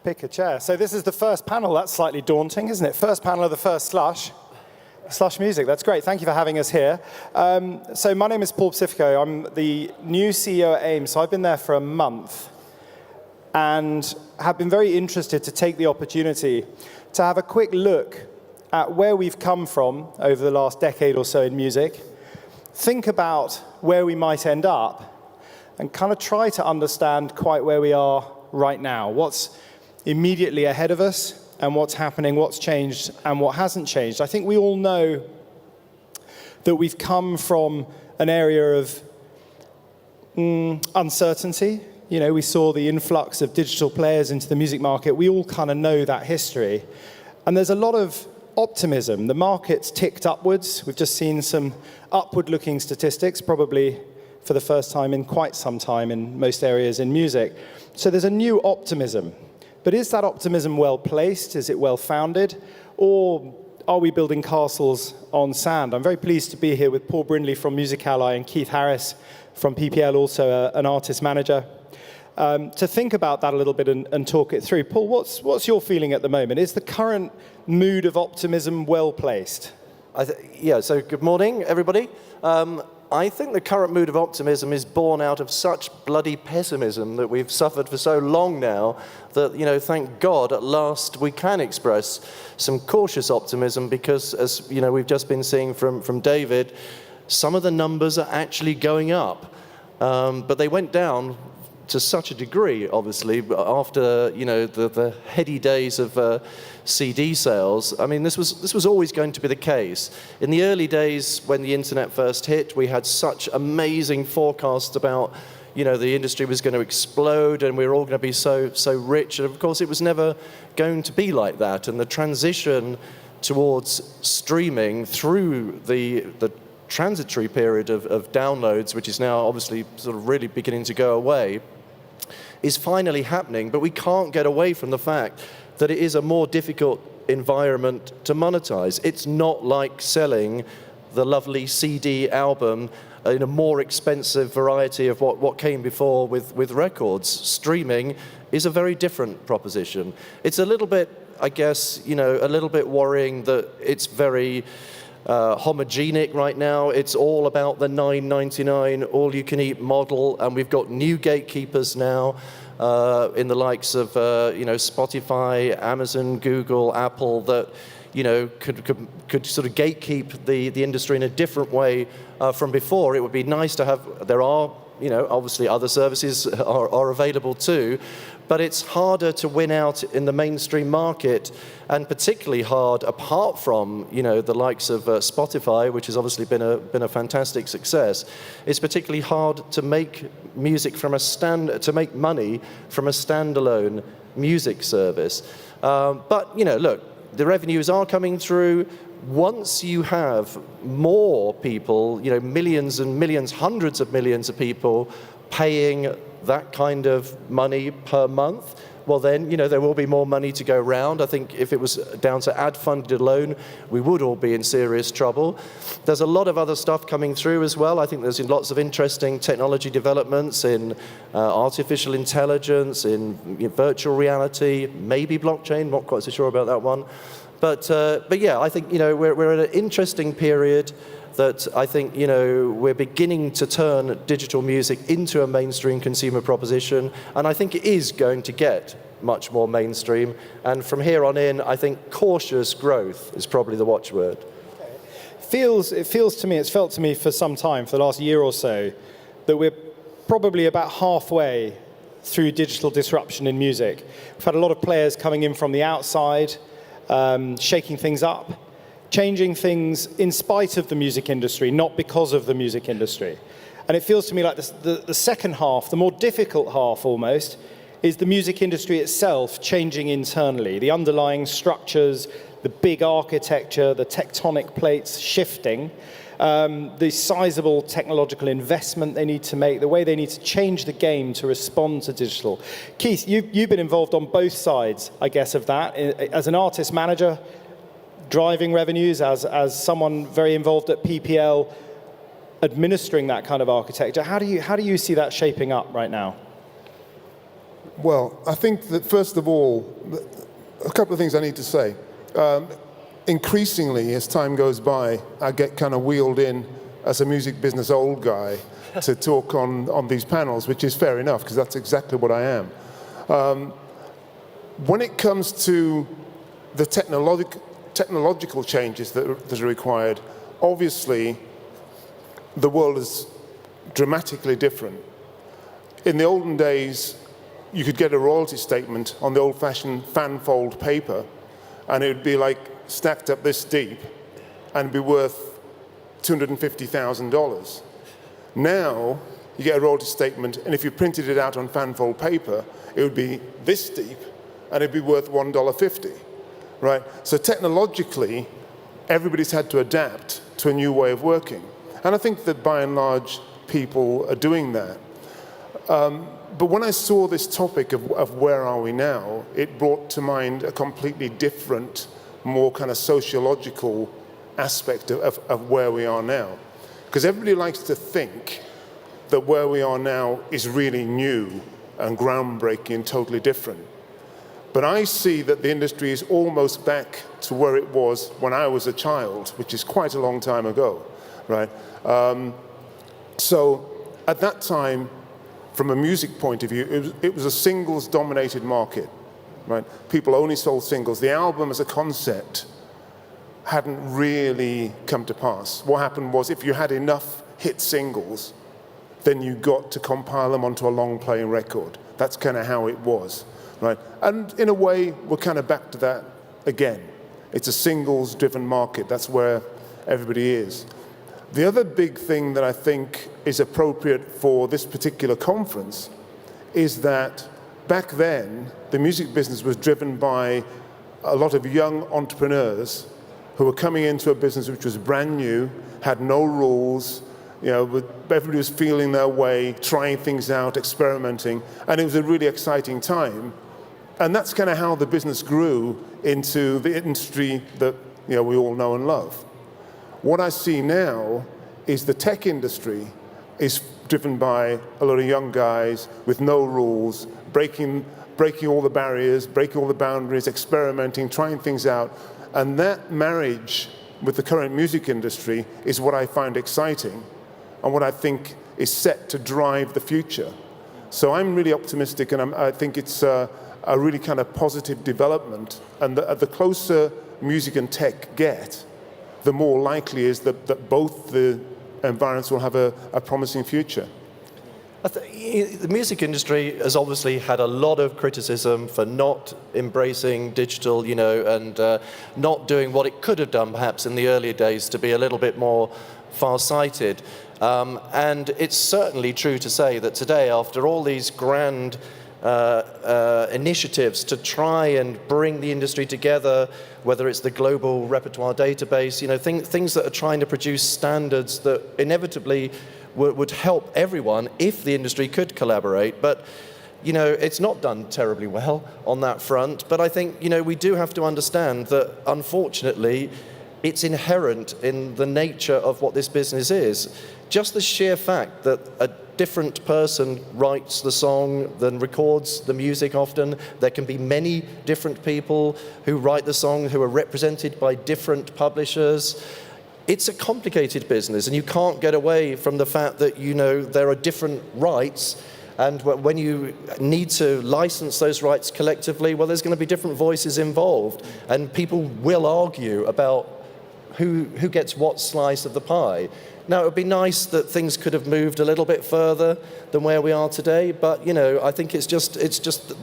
Pick a chair. So this is the first panel. That's slightly daunting, isn't it? First panel of the first Slush. Slush Music, that's great. Thank you for having us here. So my name is Pacifico. I'm the new CEO at AIM. So I've been there for a month and have been very interested to take the opportunity to have a quick look at where we've come from over the last decade or so in music, think about where we might end up, and kind of try to understand quite where we are right now. What's immediately ahead of us, and what's happening, what's changed, and what hasn't changed. I think we all know that we've come from an area of uncertainty. You know, we saw the influx of digital players into the music market. We all kind of know that history. And there's a lot of optimism. The market's ticked upwards. We've just seen some upward-looking statistics, probably for the first time in quite some time in most areas in music. So there's a new optimism. But is that optimism well-placed? Is it well-founded? Or are we building castles on sand? I'm very pleased to be here with Paul Brindley from Music Ally and Keith Harris from PPL, also an artist manager, to think about that a little bit and talk it through. Paul, what's your feeling at the moment? Is the current mood of optimism well-placed? Yeah, so good morning, everybody. I think the current mood of optimism is born out of such bloody pessimism that we've suffered for so long now that, you know, thank God, at last we can express some cautious optimism because, as you know, we've just been seeing from David, some of the numbers are actually going up. But they went down to such a degree, obviously, after, you know, the heady days of CD sales. I mean, this was always going to be the case. In the early days, when the internet first hit, we had such amazing forecasts about, you know, the industry was going to explode and we were all going to be so rich. And of course, it was never going to be like that. And the transition towards streaming through the transitory period of downloads, which is now obviously sort of really beginning to go away, is finally happening. But we can't get away from the fact that it is a more difficult environment to monetize. It's not like selling the lovely CD album in a more expensive variety of what came before with records. Streaming is a very different proposition. It's a little bit, I guess, you know, a little bit worrying that it's very homogenic right now. It's all about the $9.99 all-you-can-eat model, and we've got new gatekeepers now in the likes of you know, Spotify, Amazon, Google, Apple, that, you know, could sort of gatekeep the industry in a different way from before. It would be nice to have. There are, you know, obviously other services are available too, but it's harder to win out in the mainstream market, and particularly hard apart from, you know, the likes of Spotify, which has obviously been a fantastic success. It's particularly hard to make music to make money from a standalone music service. But, you know, look, the revenues are coming through. Once you have more people, you know, millions and millions, hundreds of millions of people paying that kind of money per month, well then, you know, there will be more money to go around. I think if it was down to ad funded alone, we would all be in serious trouble. There's a lot of other stuff coming through as well. I think there's lots of interesting technology developments in artificial intelligence, in virtual reality, maybe blockchain, not quite so sure about that one. But yeah, I think, you know, we're at an interesting period that I think, you know, we're beginning to turn digital music into a mainstream consumer proposition, and I think it is going to get much more mainstream. And from here on in, I think cautious growth is probably the watchword. It feels to me, it's felt to me for some time, for the last year or so, that we're probably about halfway through digital disruption in music. We've had a lot of players coming in from the outside, shaking things up, changing things in spite of the music industry, not because of the music industry. And it feels to me like the second half, the more difficult half almost, is the music industry itself changing internally. The underlying structures, the big architecture, the tectonic plates shifting, the sizable technological investment they need to make, the way they need to change the game to respond to digital. Keith, you've been involved on both sides, I guess, of that. As an artist manager, driving revenues, as someone very involved at PPL, administering that kind of architecture. How do you see that shaping up right now? Well, I think that first of all, a couple of things I need to say. Increasingly, as time goes by, I get kind of wheeled in as a music business old guy to talk on these panels, which is fair enough, because that's exactly what I am. When it comes to the technological changes that are required, obviously, the world is dramatically different. In the olden days, you could get a royalty statement on the old-fashioned fan-fold paper, and it would be like stacked up this deep and be worth $250,000. Now, you get a royalty statement, and if you printed it out on fan-fold paper, it would be this deep, and it'd be worth $1.50, right? So technologically, everybody's had to adapt to a new way of working. And I think that by and large, people are doing that. But when I saw this topic of where are we now, it brought to mind a completely different, more kind of sociological aspect of where we are now. Because everybody likes to think that where we are now is really new and groundbreaking and totally different. But I see that the industry is almost back to where it was when I was a child, which is quite a long time ago, right? So at that time, from a music point of view, it was a singles-dominated market, right? People only sold singles. The album as a concept hadn't really come to pass. What happened was if you had enough hit singles, then you got to compile them onto a long-playing record. That's kind of how it was, right? And in a way, we're kind of back to that again. It's a singles-driven market. That's where everybody is. The other big thing that I think is appropriate for this particular conference is that back then, the music business was driven by a lot of young entrepreneurs who were coming into a business which was brand new, had no rules, everybody was feeling their way, trying things out, experimenting, and it was a really exciting time. And that's kind of how the business grew into the industry that we all know and love. What I see now is the tech industry is driven by a lot of young guys with no rules, breaking all the barriers, breaking all the boundaries, experimenting, trying things out. And that marriage with the current music industry is what I find exciting and what I think is set to drive the future. So I'm really optimistic, and I think it's a really kind of positive development. And the closer music and tech get, the more likely is that both the environments will have a promising future. The music industry has obviously had a lot of criticism for not embracing digital, and not doing what it could have done perhaps in the earlier days to be a little bit more far-sighted. And it's certainly true to say that today, after all these grand initiatives to try and bring the industry together, whether it's the global repertoire database, things that are trying to produce standards that inevitably would help everyone if the industry could collaborate. But it's not done terribly well on that front. But I think we do have to understand that unfortunately it's inherent in the nature of what this business is. Just the sheer fact that a different person writes the song than records the music often. There can be many different people who write the song who are represented by different publishers. It's a complicated business, and you can't get away from the fact that there are different rights, and when you need to license those rights collectively, well, there's going to be different voices involved, and people will argue about who gets what slice of the pie. Now, it would be nice that things could have moved a little bit further than where we are today, but I think it's just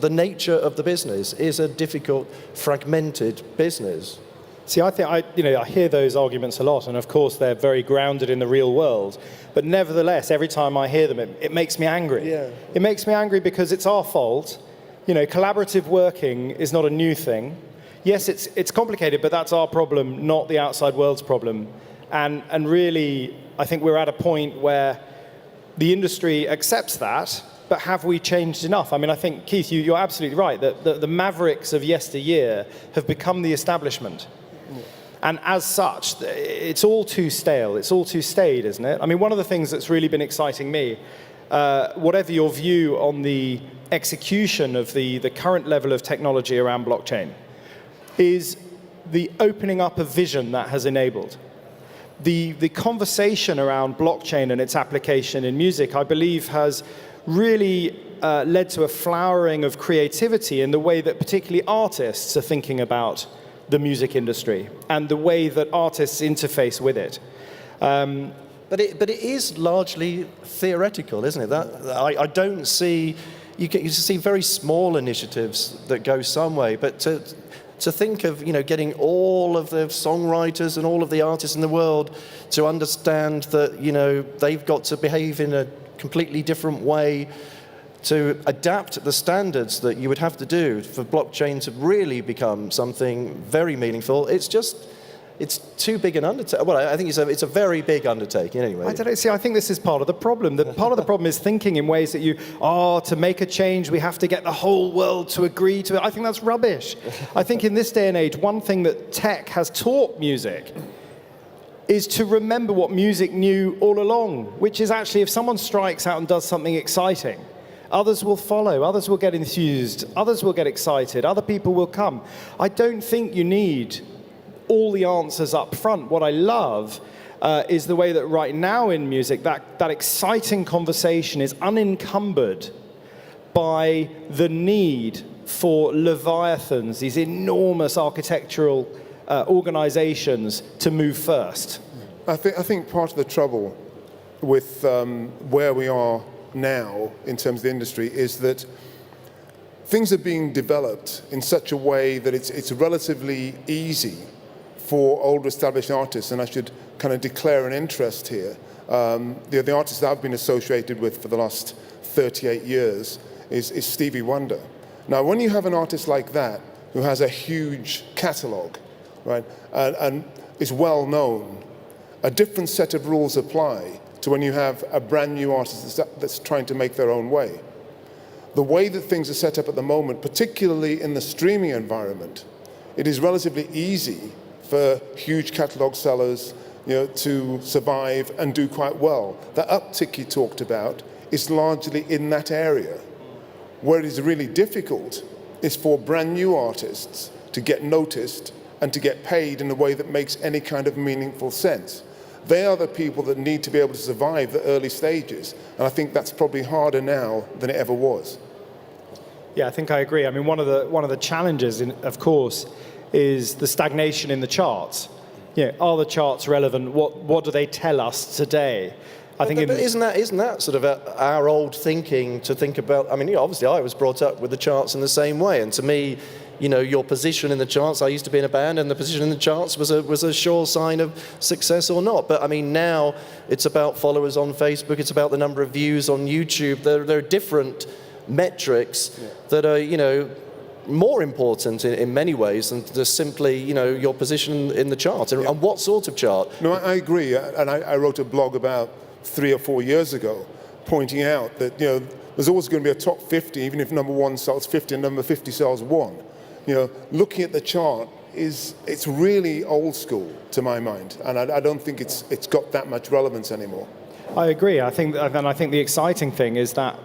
the nature of the business is a difficult, fragmented business. See, I think I hear those arguments a lot, and of course they're very grounded in the real world. But nevertheless, every time I hear them, it makes me angry. Yeah. It makes me angry because it's our fault. Collaborative working is not a new thing. Yes, it's complicated, but that's our problem, not the outside world's problem. And really, I think we're at a point where the industry accepts that, but have we changed enough? I mean, I think, Keith, you're absolutely right, that the mavericks of yesteryear have become the establishment. And as such, it's all too stale, it's all too staid, isn't it? I mean, one of the things that's really been exciting me, whatever your view on the execution of the current level of technology around blockchain is the opening up of vision that has enabled. The conversation around blockchain and its application in music, I believe, has really led to a flowering of creativity in the way that particularly artists are thinking about the music industry and the way that artists interface with it. But it is largely theoretical, isn't it? I don't see, you see very small initiatives that go some way, but to think of, getting all of the songwriters and all of the artists in the world to understand that, they've got to behave in a completely different way to adapt the standards that you would have to do for blockchain to really become something very meaningful. It's too big an undertaking. Well, I think it's a very big undertaking anyway. I don't know. See, I think this is part of the problem. Part of the problem is thinking in ways that to make a change, we have to get the whole world to agree to it. I think that's rubbish. I think in this day and age, one thing that tech has taught music is to remember what music knew all along, which is actually if someone strikes out and does something exciting, others will follow, others will get enthused, others will get excited, other people will come. I don't think you need all the answers up front. What I love is the way that right now in music, that exciting conversation is unencumbered by the need for leviathans, these enormous architectural organizations to move first. I think part of the trouble with where we are now in terms of the industry is that things are being developed in such a way that it's relatively easy for older established artists, and I should kind of declare an interest here. The artist that I've been associated with for the last 38 years is Stevie Wonder. Now, when you have an artist like that who has a huge catalogue, right, and is well known, a different set of rules apply to when you have a brand new artist that's trying to make their own way. The way that things are set up at the moment, particularly in the streaming environment, it is relatively easy for huge catalogue sellers, to survive and do quite well. The uptick you talked about is largely in that area. Where it is really difficult is for brand new artists to get noticed and to get paid in a way that makes any kind of meaningful sense. They are the people that need to be able to survive the early stages, and I think that's probably harder now than it ever was. Yeah, I think I agree. I mean, one of the challenges, of course, is the stagnation in the charts. Are the charts relevant? What do they tell us today? But isn't that sort of our old thinking to think about? I mean, obviously I was brought up with the charts in the same way, and to me, your position in the charts, I used to be in a band, and the position in the charts was a sure sign of success or not. But I mean, now it's about followers on Facebook, it's about the number of views on YouTube. There are different metrics that are, more important in many ways than just simply, your position in the chart. And what sort of chart? No, I agree. And I wrote a blog about 3 or 4 years ago pointing out that, there's always going to be a top 50, even if number 1 sells 50 and number 50 sells 1. Looking at the chart it's really old school to my mind, and I don't think it's got that much relevance anymore. I agree. I think the exciting thing is that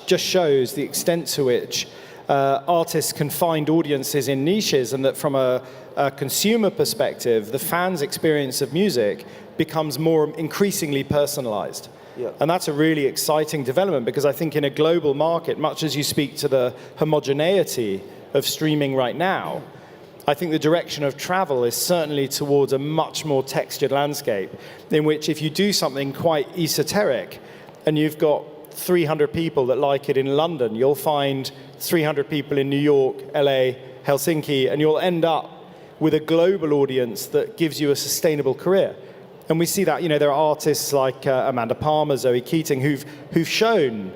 just shows the extent to which artists can find audiences in niches, and that from a consumer perspective, the fans' experience of music becomes more increasingly personalized. Yeah. And that's a really exciting development, because I think in a global market, much as you speak to the homogeneity of streaming right now, I think the direction of travel is certainly towards a much more textured landscape, in which if you do something quite esoteric and you've got 300 people that like it in London, you'll find 300 people in New York, LA, Helsinki, and you'll end up with a global audience that gives you a sustainable career. And we see that, there are artists like Amanda Palmer, Zoe Keating, who've shown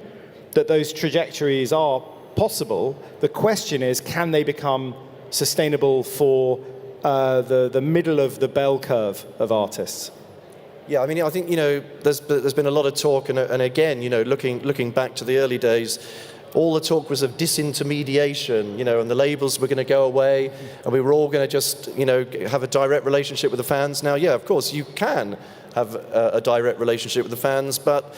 that those trajectories are possible. The question is, can they become sustainable for the middle of the bell curve of artists? Yeah, I mean, I think, there's been a lot of talk, and again, looking back to the early days, all the talk was of disintermediation, and the labels were going to go away, and we were all going to just, have a direct relationship with the fans. Now, yeah, of course, you can have a direct relationship with the fans, but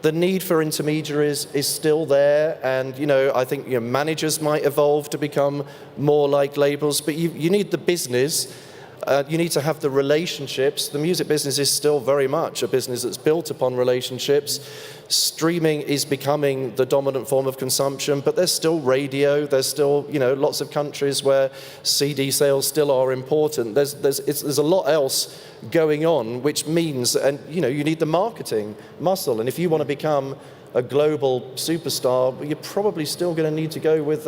the need for intermediaries is still there, and I think managers might evolve to become more like labels, but you need the business. You need to have the relationships. The music business is still very much a business that's built upon relationships. Streaming is becoming the dominant form of consumption, but there's still radio. There's still, lots of countries where CD sales still are important. There's a lot else going on, which means, and you need the marketing muscle. And if you want to become a global superstar, you're probably still going to need to go with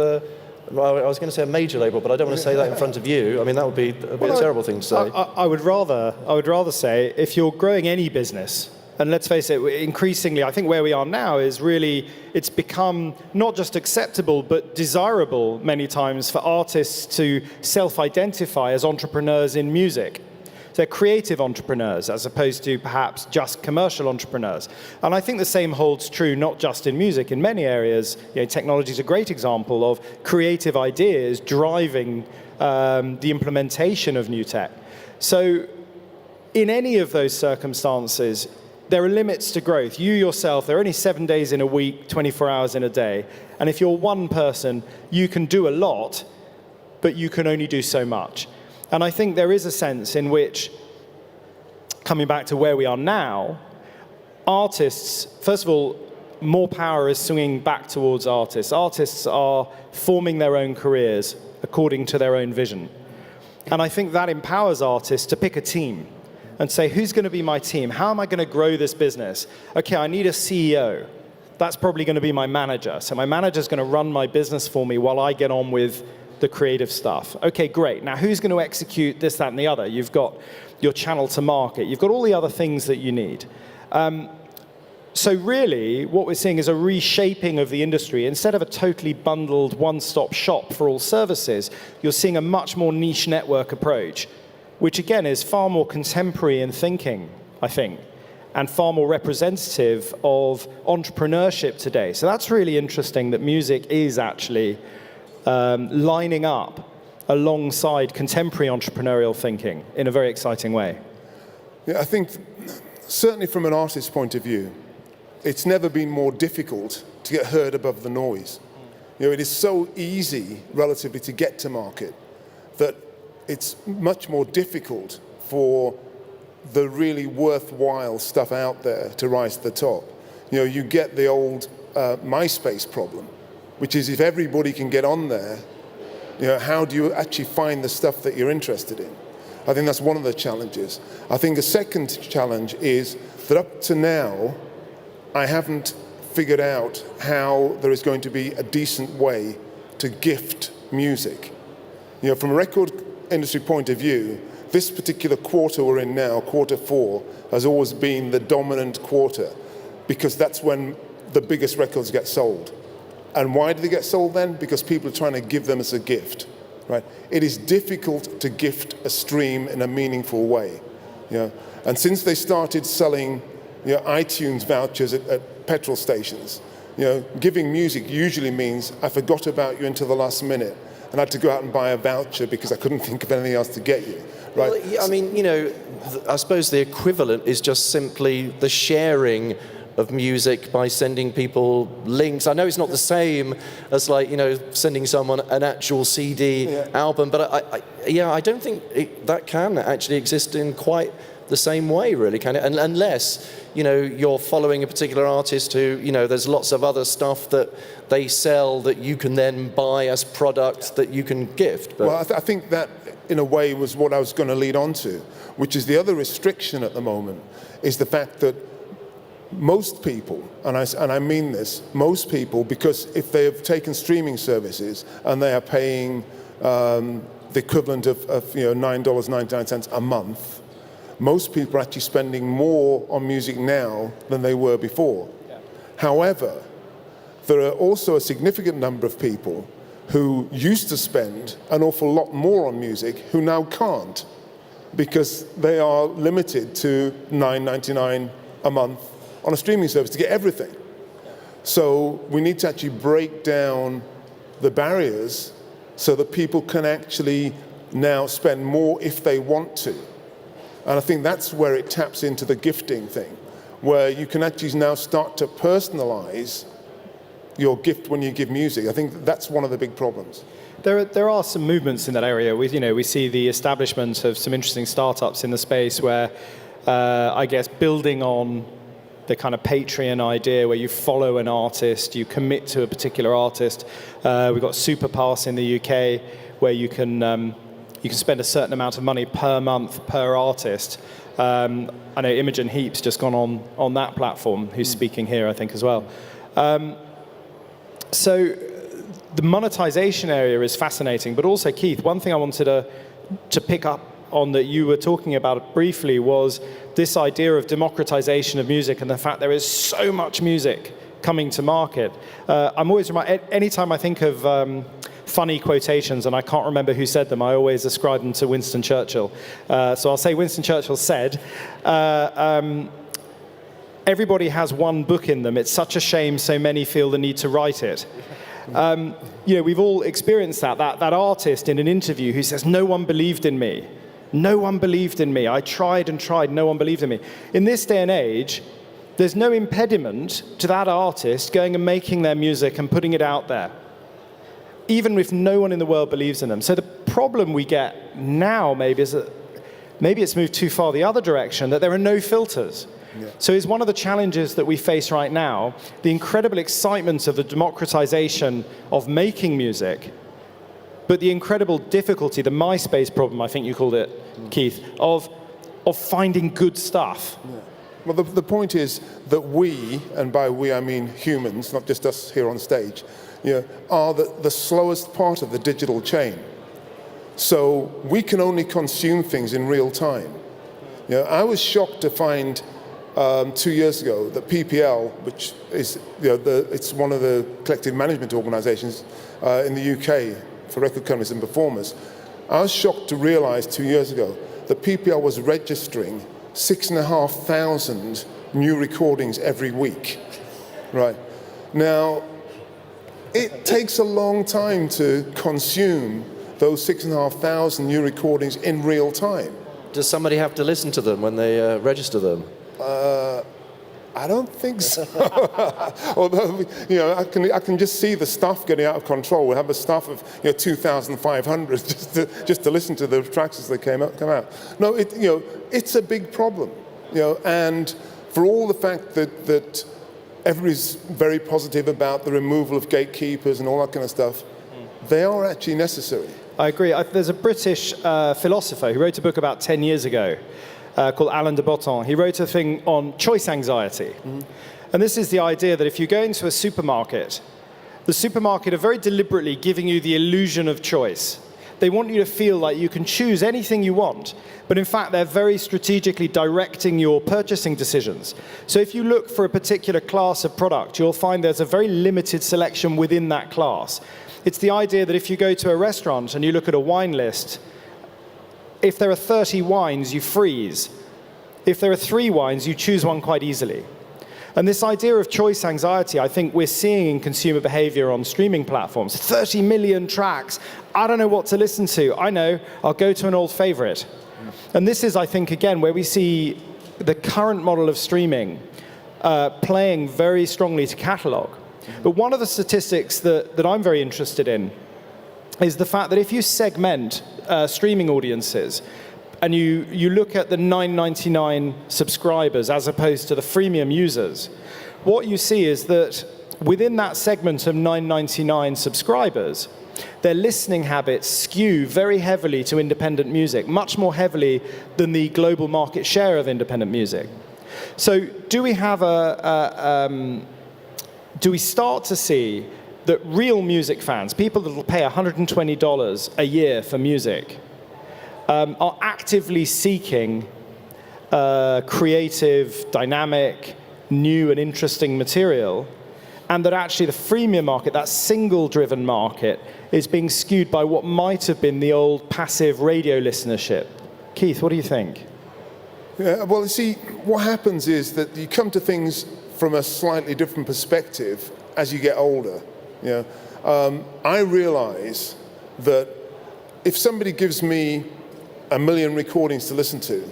well, I was going to say a major label, but I don't want to say that in front of you. I mean, that would be a terrible thing to say. I would rather say, if you're growing any business, and let's face it, increasingly, I think where we are now is really, it's become not just acceptable, but desirable many times for artists to self-identify as entrepreneurs in music. They're creative entrepreneurs as opposed to perhaps just commercial entrepreneurs. And I think the same holds true not just in music, in many areas. Technology is a great example of creative ideas driving the implementation of new tech. So in any of those circumstances, there are limits to growth. You yourself, there are only 7 days in a week, 24 hours in a day. And if you're one person, you can do a lot, but you can only do so much. And I think there is a sense in which, coming back to where we are now, artists, first of all, more power is swinging back towards artists. Artists are forming their own careers according to their own vision. And I think that empowers artists to pick a team and say, who's going to be my team? How am I going to grow this business? Okay, I need a CEO. That's probably going to be my manager. So my manager's going to run my business for me while I get on with the creative stuff. Okay, great. Now, who's going to execute this, that, and the other? You've got your channel to market. You've got all the other things that you need. So really, what we're seeing is a reshaping of the industry. Instead of a totally bundled one-stop shop for all services, you're seeing a much more niche network approach, which again is far more contemporary in thinking, I think, and far more representative of entrepreneurship today. So that's really interesting that music is actually lining up alongside contemporary entrepreneurial thinking in a very exciting way. Yeah, I think certainly from an artist's point of view, it's never been more difficult to get heard above the noise. It is so easy relatively to get to market that it's much more difficult for the really worthwhile stuff out there to rise to the top. You get the old MySpace problem, which is if everybody can get on there, how do you actually find the stuff that you're interested in? I think that's one of the challenges. I think a second challenge is that up to now, I haven't figured out how there is going to be a decent way to gift music. From a record industry point of view, this particular quarter we're in now, quarter 4, has always been the dominant quarter because that's when the biggest records get sold. And why do they get sold then? Because people are trying to give them as a gift, right? It is difficult to gift a stream in a meaningful way. And since they started selling iTunes vouchers at petrol stations, giving music usually means I forgot about you until the last minute and I had to go out and buy a voucher because I couldn't think of anything else to get you, right? Well, yeah, I mean, I suppose the equivalent is just simply the sharing of music by sending people links. I know it's not the same as sending someone an actual CD album, but I don't think that can actually exist in quite the same way, really, can it? And unless you're following a particular artist who there's lots of other stuff that they sell that you can then buy as product that you can gift. But well, I think that in a way was what I was going to lead on to, which is the other restriction at the moment is the fact that most people, and I mean this, most people, because if they have taken streaming services and they are paying the equivalent of $9.99 a month, most people are actually spending more on music now than they were before. Yeah. However, there are also a significant number of people who used to spend an awful lot more on music who now can't because they are limited to $9.99 a month on a streaming service to get everything. So we need to actually break down the barriers so that people can actually now spend more if they want to. And I think that's where it taps into the gifting thing. where you can actually now start to personalize your gift when you give music. I think that's one of the big problems. There are some movements in that area. We see the establishment of some interesting startups in the space where, I guess, building on the kind of Patreon idea where you follow an artist, you commit to a particular artist. We've got Superpass in the UK where you can spend a certain amount of money per month per artist. I know Imogen Heap's just gone on that platform, who's speaking here, I think, as well. So the monetization area is fascinating, but also, Keith, one thing I wanted to pick up on that you were talking about briefly was this idea of democratization of music and the fact there is so much music coming to market. I'm always reminded, anytime I think of funny quotations, and I can't remember who said them, I always ascribe them to Winston Churchill. So I'll say Winston Churchill said, everybody has one book in them. It's such a shame so many feel the need to write it. We've all experienced that artist in an interview who says, no one believed in me. No one believed in me. I tried and tried, no one believed in me. In this day and age, there's no impediment to that artist going and making their music and putting it out there, even if no one in the world believes in them. So the problem we get now maybe is that maybe it's moved too far the other direction, that there are no filters. Yeah. So is one of the challenges that we face right now, the incredible excitement of the democratization of making music, but the incredible difficulty, the MySpace problem, I think you called it, Keith, of finding good stuff. Yeah. Well, the point is that we, and by we I mean humans, not just us here on stage, are the slowest part of the digital chain. So we can only consume things in real time. I was shocked to find 2 years ago that PPL, which is it's one of the collective management organizations in the UK for record companies and performers, I was shocked to realize 2 years ago that PPL was registering 6,500 new recordings every week. Right. Now, it takes a long time to consume those 6,500 new recordings in real time. Does somebody have to listen to them when they register them? I don't think so. Although, I can just see the staff getting out of control. We have a staff of 2,500 just to listen to the tracks as they come out. No, it's a big problem. And for all the fact that everybody's very positive about the removal of gatekeepers and all that kind of stuff, they are actually necessary. I agree. There's a British philosopher who wrote a book about 10 years ago called Alain de Botton. He wrote a thing on choice anxiety. Mm-hmm. And this is the idea that if you go into a supermarket, the supermarket are very deliberately giving you the illusion of choice. They want you to feel like you can choose anything you want, but in fact they're very strategically directing your purchasing decisions. So if you look for a particular class of product, you'll find there's a very limited selection within that class. It's the idea that if you go to a restaurant and you look at a wine list, if there are 30 wines, you freeze. If there are 3 wines, you choose one quite easily. And this idea of choice anxiety, I think we're seeing in consumer behavior on streaming platforms. 30 million tracks. I don't know what to listen to. I know, I'll go to an old favorite. And this is, I think, again, where we see the current model of streaming playing very strongly to catalog. But one of the statistics that I'm very interested in is the fact that if you segment streaming audiences and you look at the $9.99 subscribers as opposed to the freemium users, what you see is that within that segment of $9.99 subscribers, their listening habits skew very heavily to independent music, much more heavily than the global market share of independent music. So do we have do we start to see that real music fans, people that will pay $120 a year for music, are actively seeking creative, dynamic, new and interesting material, and that actually the freemium market, that single-driven market, is being skewed by what might have been the old passive radio listenership? Keith, what do you think? Yeah, well, you see, what happens is that you come to things from a slightly different perspective as you get older. I realize that if somebody gives me 1 million recordings to listen to,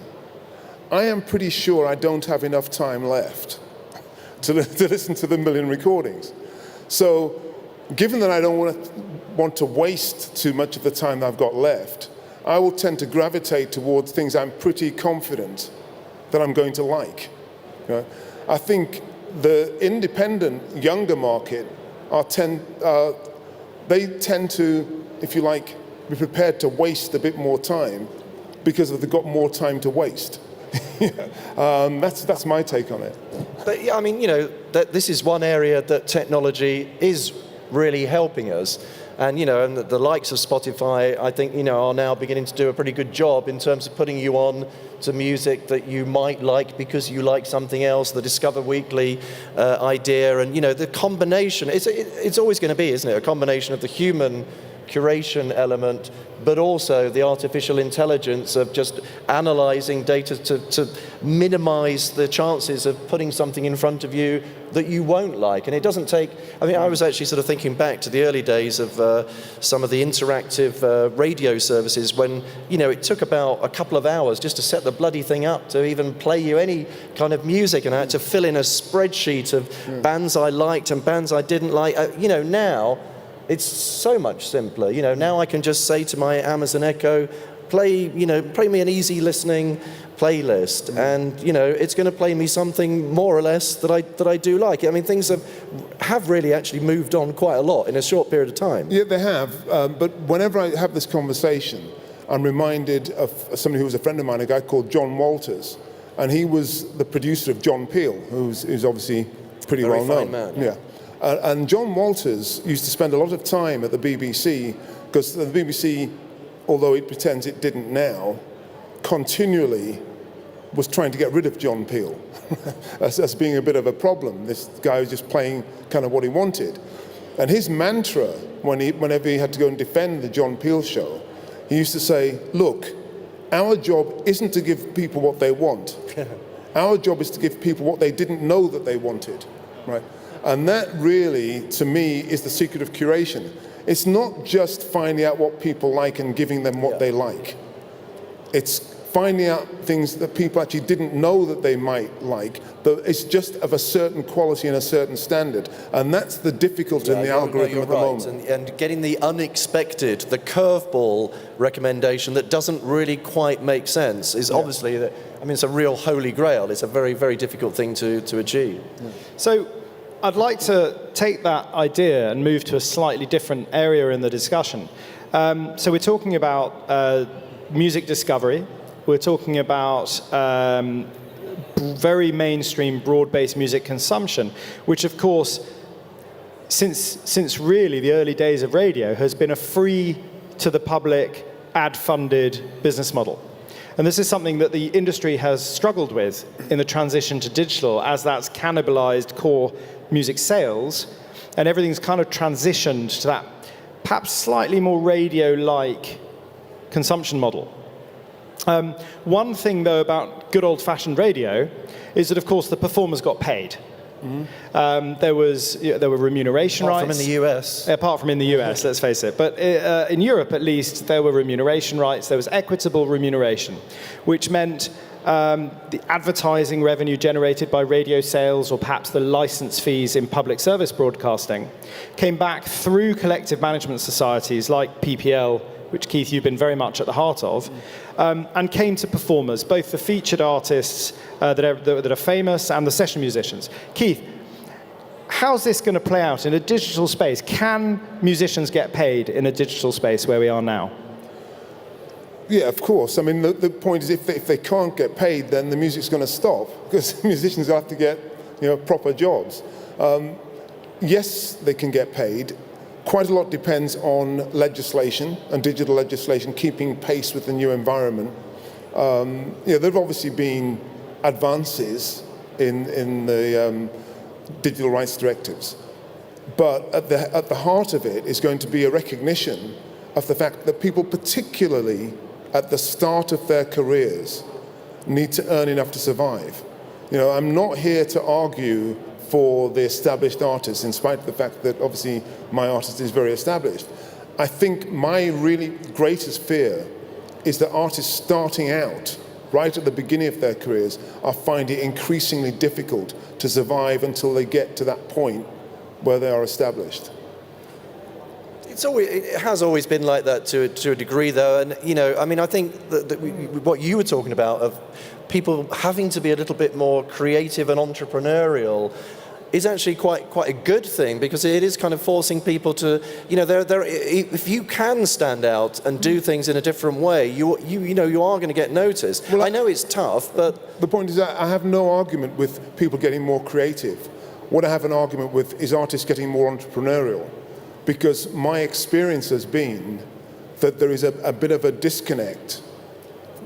I am pretty sure I don't have enough time left to listen to the million recordings. So given that I don't want to waste too much of the time that I've got left, I will tend to gravitate towards things I'm pretty confident that I'm going to like. You know, I think the independent, younger market they tend to, if you like, be prepared to waste a bit more time because they've got more time to waste. That's my take on it. But yeah, I mean, you know, this is one area that technology is really helping us. And, you know, and the likes of Spotify, I think, you know, are now beginning to do a pretty good job in terms of putting you on to music that you might like because you like something else, the Discover Weekly idea. And, you know, the combination, it's always going to be, isn't it, a combination of the human curation element, but also the artificial intelligence of just analyzing data to minimize the chances of putting something in front of you that you won't like. And it doesn't take, I mean, I was actually sort of thinking back to the early days of some of the interactive radio services when, you know, it took about a couple of hours just to set the bloody thing up to even play you any kind of music, and I had to fill in a spreadsheet of bands I liked and bands I didn't like. You know, now, it's so much simpler. You know, now I can just say to my Amazon Echo, play me an easy listening playlist, and you know, it's going to play me something more or less that I do like. I mean, things have really actually moved on quite a lot in a short period of time. Yeah, they have. But whenever I have this conversation, I'm reminded of somebody who was a friend of mine, a guy called John Walters, and he was the producer of John Peel, who's obviously pretty well known. Man. Yeah. And John Walters used to spend a lot of time at the BBC, because the BBC, although it pretends it didn't now, continually was trying to get rid of John Peel as being a bit of a problem. This guy was just playing kind of what he wanted. And his mantra, whenever he had to go and defend the John Peel show, he used to say, look, our job isn't to give people what they want. Our job is to give people what they didn't know that they wanted, right? And that really, to me, is the secret of curation. It's not just finding out what people like and giving them what they like. It's finding out things that people actually didn't know that they might like, but it's just of a certain quality and a certain standard. And that's the difficulty in the algorithm at the moment. And getting the unexpected, the curveball recommendation that doesn't really quite make sense is obviously, it's a real holy grail. It's a very, very difficult thing to achieve. Yeah. So I'd like to take that idea and move to a slightly different area in the discussion. So we're talking about music discovery. We're talking about very mainstream, broad-based music consumption, which, of course, since really the early days of radio, has been a free-to-the-public, ad-funded business model. And this is something that the industry has struggled with in the transition to digital, as that's cannibalized core music sales, and everything's kind of transitioned to that perhaps slightly more radio-like consumption model. One thing, though, about good old-fashioned radio is that, of course, the performers got paid. Mm-hmm. There were remuneration rights. Apart from in the US. Apart from in the US, let's face it. But in Europe, at least, there were remuneration rights. There was equitable remuneration, which meant the advertising revenue generated by radio sales, or perhaps the license fees in public service broadcasting, came back through collective management societies like PPL, which, Keith, you've been very much at the heart of, and came to performers, both the featured artists that are famous and the session musicians. Keith, how's this going to play out in a digital space? Can musicians get paid in a digital space where we are now? Yeah, of course. I mean, the point is, if they can't get paid, then the music's going to stop, because musicians have to get, proper jobs. Yes, they can get paid. Quite a lot depends on legislation and digital legislation keeping pace with the new environment. There have obviously been advances in the digital rights directives, but at the heart of it is going to be a recognition of the fact that people, particularly at the start of their careers, need to earn enough to survive. I'm not here to argue for the established artists, in spite of the fact that obviously my artist is very established. I think my really greatest fear is that artists starting out right at the beginning of their careers are finding it increasingly difficult to survive until they get to that point where they are established. It has always been like that to a degree, though. And, you know, I mean, I think that what you were talking about of people having to be a little bit more creative and entrepreneurial is actually quite a good thing, because it is kind of forcing people to, you know, if you can stand out and do things in a different way, you are going to get noticed. Well, I know it's tough, but the point is that I have no argument with people getting more creative. What I have an argument with is artists getting more entrepreneurial, because my experience has been that there is a bit of a disconnect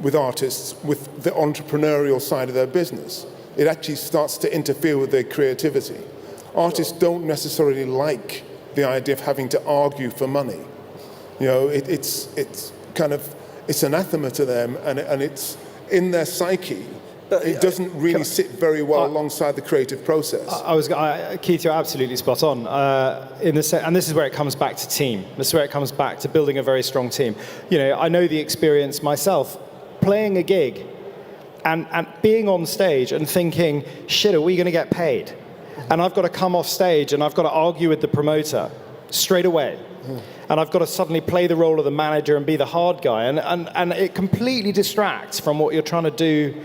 with artists with the entrepreneurial side of their business. It actually starts to interfere with their creativity. Artists don't necessarily like the idea of having to argue for money. You know, it's anathema to them, and it's in their psyche. It doesn't really sit very well alongside the creative process. Keith, you're absolutely spot on. And this is where it comes back to team. This is where it comes back to building a very strong team. You know, I know the experience myself, playing a gig and being on stage and thinking, shit, are we going to get paid? And I've got to come off stage and I've got to argue with the promoter straight away. And I've got to suddenly play the role of the manager and be the hard guy. And it completely distracts from what you're trying to do.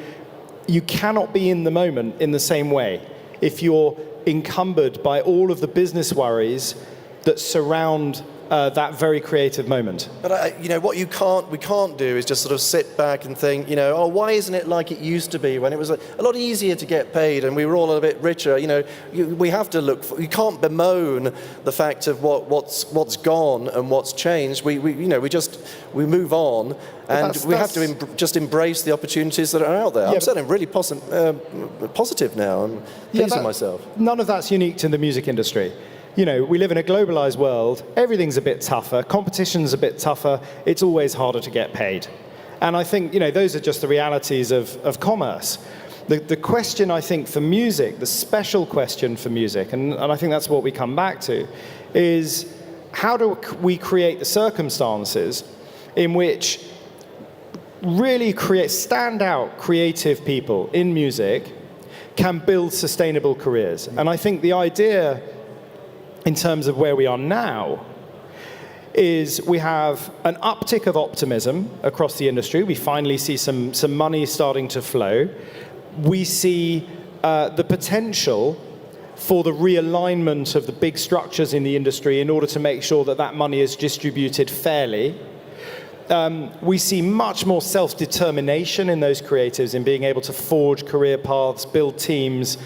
You cannot be in the moment in the same way if you're encumbered by all of the business worries that surround that very creative moment. But you know what we can't do is just sort of sit back and think, you know, oh, why isn't it like it used to be when it was a lot easier to get paid and we were all a bit richer? You know, we have to look. You can't bemoan the fact of what's gone and what's changed. We move on, and we have to just embrace the opportunities that are out there. I'm certainly really positive now. I'm pleasing myself. None of that's unique to the music industry. You know, we live in a globalized world. Everything's a bit tougher. Competition's a bit tougher. It's always harder to get paid. And I think, you know, those are just the realities of commerce. The question, I think, for music, the special question for music, and I think that's what we come back to, is how do we create the circumstances in which really standout creative people in music can build sustainable careers? And I think the idea, in terms of where we are now, is we have an uptick of optimism across the industry. We finally see some money starting to flow. We see the potential for the realignment of the big structures in the industry in order to make sure that that money is distributed fairly. We see much more self-determination in those creatives in being able to forge career paths, build teams.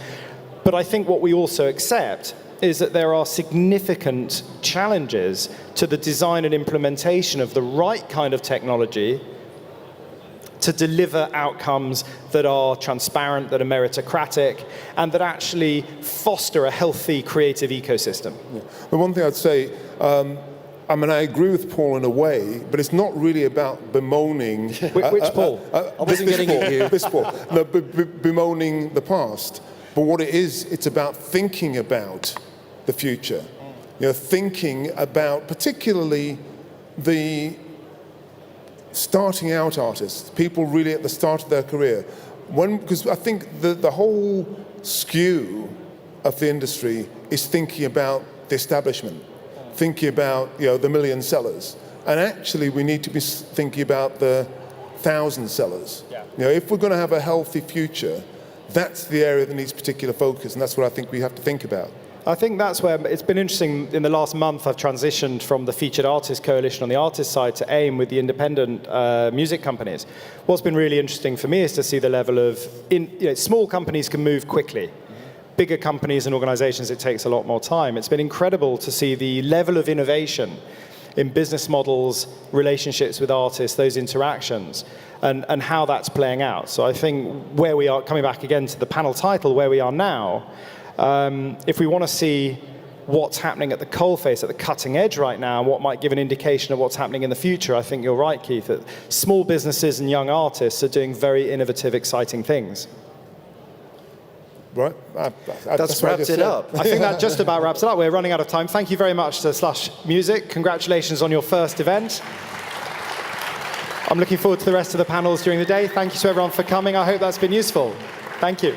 But I think what we also accept is that there are significant challenges to the design and implementation of the right kind of technology to deliver outcomes that are transparent, that are meritocratic, and that actually foster a healthy creative ecosystem. Yeah. The one thing I'd say, I mean, I agree with Paul in a way, but it's not really about bemoaning. Which Paul? I wasn't getting at you. This Paul. No, bemoaning the past. But what it is, it's about thinking about the future. You know, thinking about particularly the starting out artists, people really at the start of their career. Because I think the whole skew of the industry is thinking about the establishment, thinking about, you know, the million sellers. And actually we need to be thinking about the 1,000 sellers. Yeah. You know, if we're going to have a healthy future, that's the area that needs particular focus, and that's what I think we have to think about. I think that's where it's been interesting. In the last month, I've transitioned from the Featured Artists Coalition on the artist side to AIM with the independent music companies. What's been really interesting for me is to see the level of, small companies can move quickly. Bigger companies and organizations, it takes a lot more time. It's been incredible to see the level of innovation in business models, relationships with artists, those interactions, and how that's playing out. So I think where we are, coming back again to the panel title, where we are now, if we want to see what's happening at the coalface, at the cutting edge right now, and what might give an indication of what's happening in the future, I think you're right, Keith, that small businesses and young artists are doing very innovative, exciting things. Right. That's wrapped it up. I think that just about wraps it up. We're running out of time. Thank you very much to Slush Music. Congratulations on your first event. I'm looking forward to the rest of the panels during the day. Thank you to everyone for coming. I hope that's been useful. Thank you.